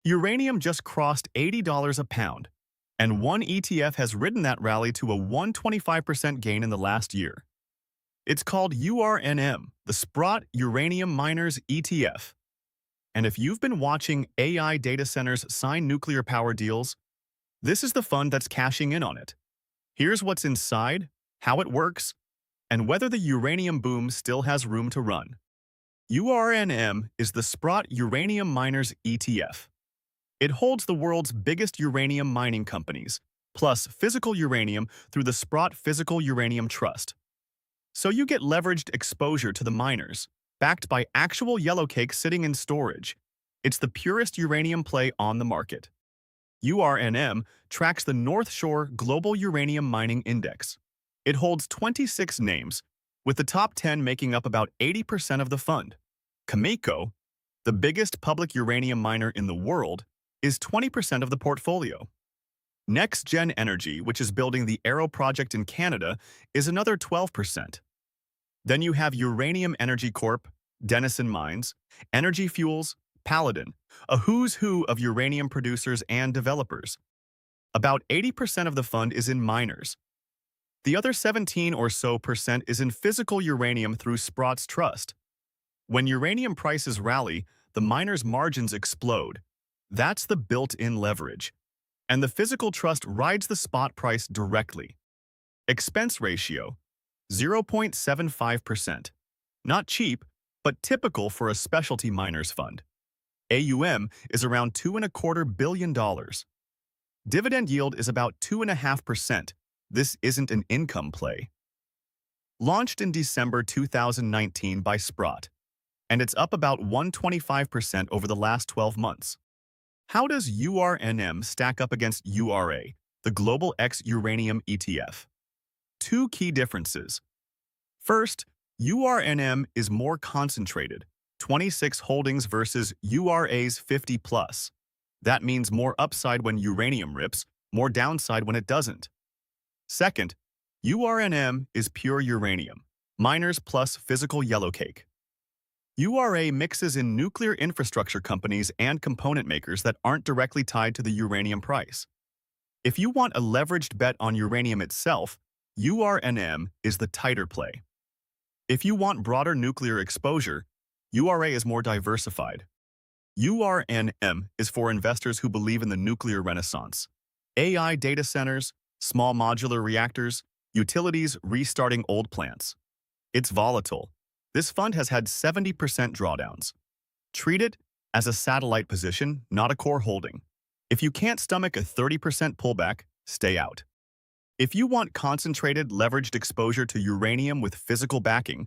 Uranium just crossed $80 a pound, and one ETF has ridden that rally to a 125% gain in the last year. It's called URNM, the Sprott Uranium Miners ETF. And if you've been watching AI data centers sign nuclear power deals, this is the fund that's cashing in on it. Here's what's inside, how it works, and whether the uranium boom still has room to run. URNM is the Sprott Uranium Miners ETF. It holds the world's biggest uranium mining companies, plus physical uranium through the Sprott Physical Uranium Trust. So you get leveraged exposure to the miners, backed by actual yellowcake sitting in storage. It's the purest uranium play on the market. URNM tracks the North Shore Global Uranium Mining Index. It holds 26 names, with the top 10 making up about 80% of the fund. Cameco, the biggest public uranium miner in the world, is 20% of the portfolio. NexGen Energy, which is building the Arrow project in Canada, is another 12%. Then you have Uranium Energy Corp, Denison Mines, Energy Fuels, Paladin, a who's who of uranium producers and developers. About 80% of the fund is in miners. The other 17 or so percent is in physical uranium through Sprott's Trust. When uranium prices rally, the miners' margins explode. That's the built-in leverage. And the physical trust rides the spot price directly. Expense ratio, 0.75%. Not cheap, but typical for a specialty miners fund. AUM is around $2.25 billion. Dividend yield is about 2.5%. This isn't an income play. Launched in December 2019 by Sprott, and it's up about 125% over the last 12 months. How does URNM stack up against URA, the Global X Uranium ETF? Two key differences. First, URNM is more concentrated, 26 holdings versus URA's 50+. That means more upside when uranium rips, more downside when it doesn't. Second, URNM is pure uranium, miners plus physical yellowcake. URA mixes in nuclear infrastructure companies and component makers that aren't directly tied to the uranium price. If you want a leveraged bet on uranium itself, URNM is the tighter play. If you want broader nuclear exposure, URA is more diversified. URNM is for investors who believe in the nuclear renaissance. AI data centers, small modular reactors, utilities restarting old plants. It's volatile. This fund has had 70% drawdowns. Treat it as a satellite position, not a core holding. If you can't stomach a 30% pullback, stay out. If you want concentrated, leveraged exposure to uranium with physical backing,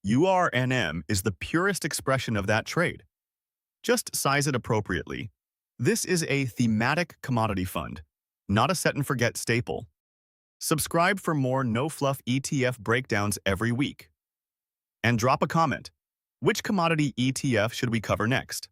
URNM is the purest expression of that trade. Just size it appropriately. This is a thematic commodity fund, not a set-and-forget staple. Subscribe for more no-fluff ETF breakdowns every week. And drop a comment. Which commodity ETF should we cover next?